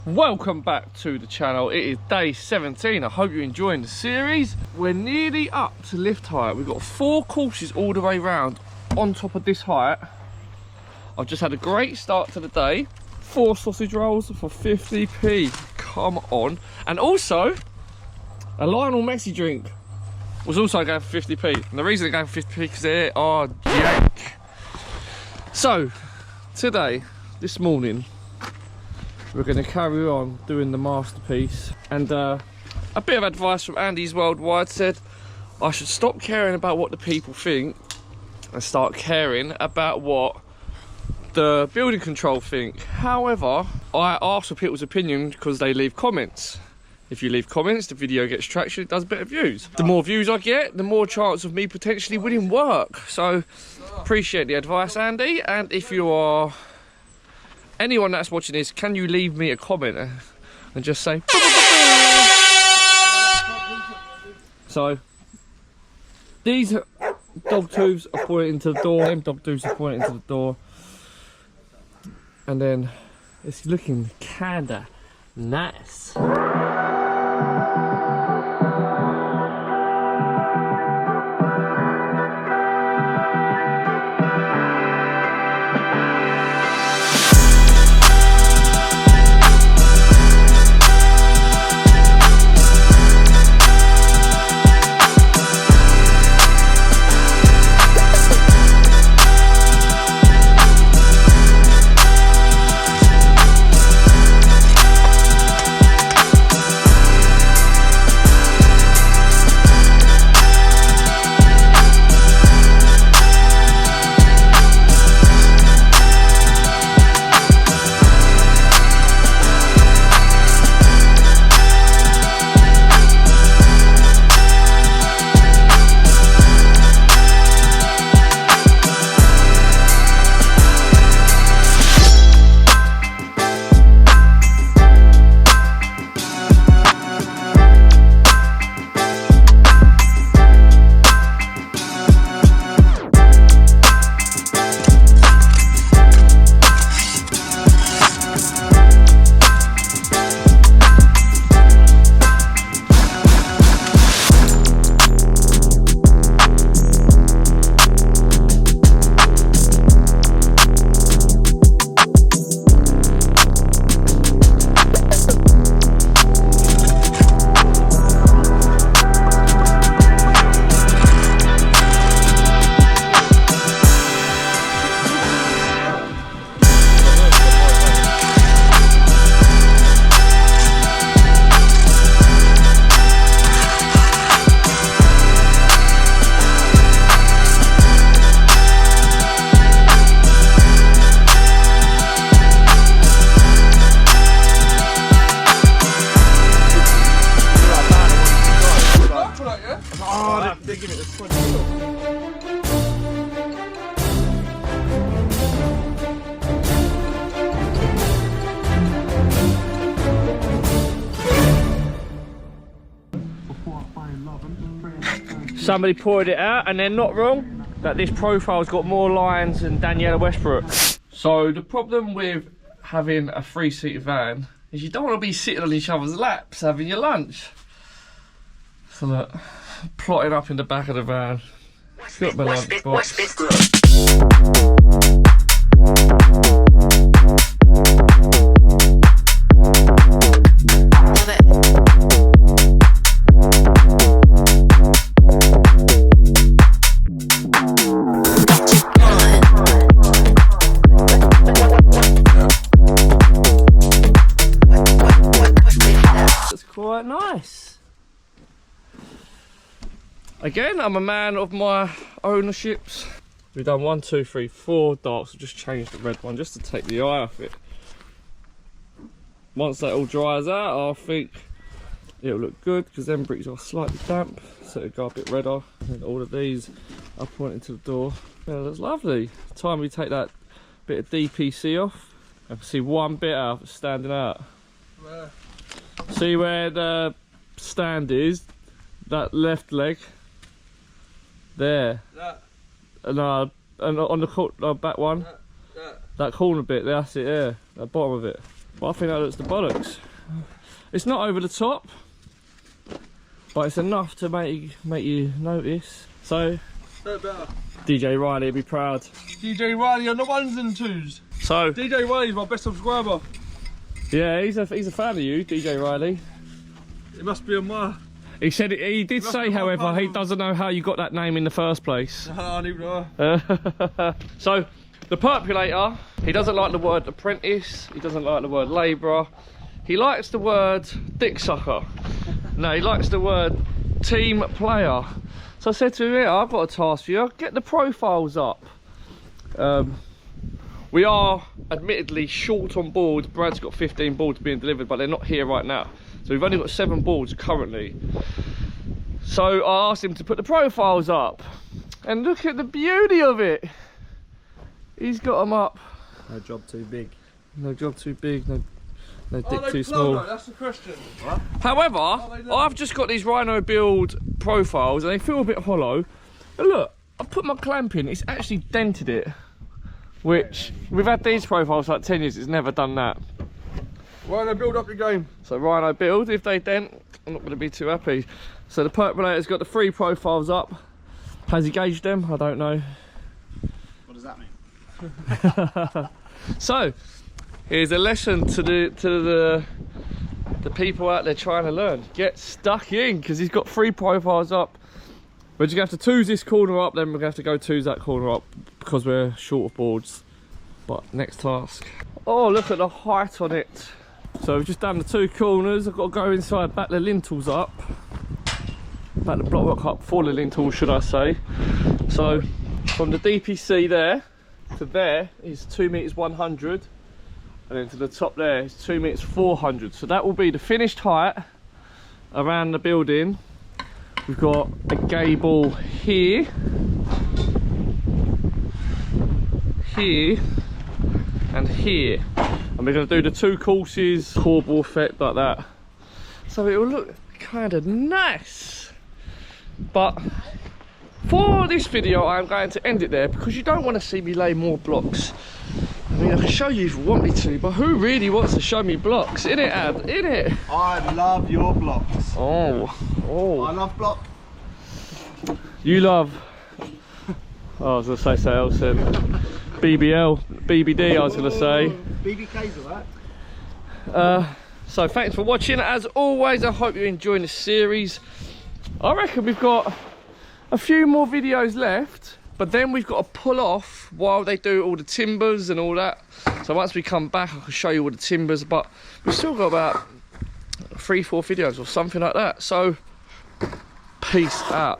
Welcome back to the channel. It is day 17. I hope you're enjoying the series. We're nearly up to lift height. We've got 4 courses all the way round on top of this height. I've just had a great start to the day. 4 sausage rolls for 50p. Come on. And also a Lionel Messi drink was also going for 50p. And the reason they're going for 50p because they are jank. So today, this morning, we're going to carry on doing the masterpiece. And a bit of advice from Andy's Worldwide said I should stop caring about what the people think and start caring about what the building control think. However, I ask for people's opinion because they leave comments. If you leave comments, the video gets traction, it does better views. The more views I get, the more chance of me potentially winning work. So appreciate the advice, Andy. And if you are anyone that's watching this, can you leave me a comment and just say so these dog tubes are pointing to the door, them dog tubes are pointing to the door, and then it's looking kinda nice. Somebody pointed it out, and they're not wrong, that this profile's got more lines than Daniela Westbrook. So the problem with having a 3-seater van is you don't want to be sitting on each other's laps having your lunch. So look, plotting up in the back of the van. Got my lunch box. Quite nice. Again, I'm a man of my ownerships. We've done 1, 2, 3, 4 darks. I've just changed the red one just to take the eye off it. Once that all dries out, I think it'll look good because them bricks are slightly damp, so it'll go a bit redder. And all of these are pointing to the door. Yeah, that's lovely. Time we take that bit of DPC off, I can see one bit out standing out. Where? See where the stand is? That left leg. There. That. And on the back one. That corner bit. That's it. There. At the bottom of it. But I think that looks the bollocks. It's not over the top, but it's enough to make you notice. So, DJ Riley will be proud. DJ Riley on the ones and twos. So, DJ Riley's my best subscriber. Yeah, he's a fan of you, DJ Riley. It must be on my... He said he did say, however, he doesn't know how you got that name in the first place. I don't even know. So, the percolator, he doesn't like the word apprentice, he doesn't like the word labourer, he likes the word dick sucker. No, he likes the word team player. So I said to him, yeah, I've got a task for you, get the profiles up. We are admittedly short on boards. Brad's got 15 boards being delivered, but they're not here right now. So we've only got 7 boards currently. So I asked him to put the profiles up. And look at the beauty of it. He's got them up. No job too big. No job too big, no dick too small. That's the question. What? However, I've just got these Rhino build profiles and they feel a bit hollow. And look, I put my clamp in, it's actually dented it. Which, we've had these profiles for like 10 years, it's never done that. Rhino build up your game. So Rhino build, if they dent, I'm not going to be too happy. So the percolator's got the 3 profiles up. Has he gauged them? I don't know. What does that mean? So, here's a lesson to the people out there trying to learn. Get stuck in, because he's got 3 profiles up. We're just going to have to twos this corner up, then we're going to have to go twos that corner up, because we're short of boards. But next task. Oh, look at the height on it. So we've just done the 2 corners. I've got to go inside, back the lintels up. Back the blockwork up for the lintels, should I say. So, from the DPC there to there is 2 meters 100. And then to the top there is 2 meters 400. So that will be the finished height around the building. We've got a gable here, here, and here. And we're going to do the 2 courses, corbel effect like that. So it will look kind of nice. But for this video, I'm going to end it there because you don't want to see me lay more blocks. I mean, I can show you if you want me to, but who really wants to show me blocks? Innit, Ad? Innit? I love your blocks. Oh. I love block. You love... Oh, I was going to say something else then. BBL, BBD I was going to say. BBK's alright. So thanks for watching. As always, I hope you're enjoying the series. I reckon we've got a few more videos left, but then we've got to pull off while they do all the timbers and all that. So once we come back, I can show you all the timbers, but we've still got about 3-4 videos or something like that. So peace out.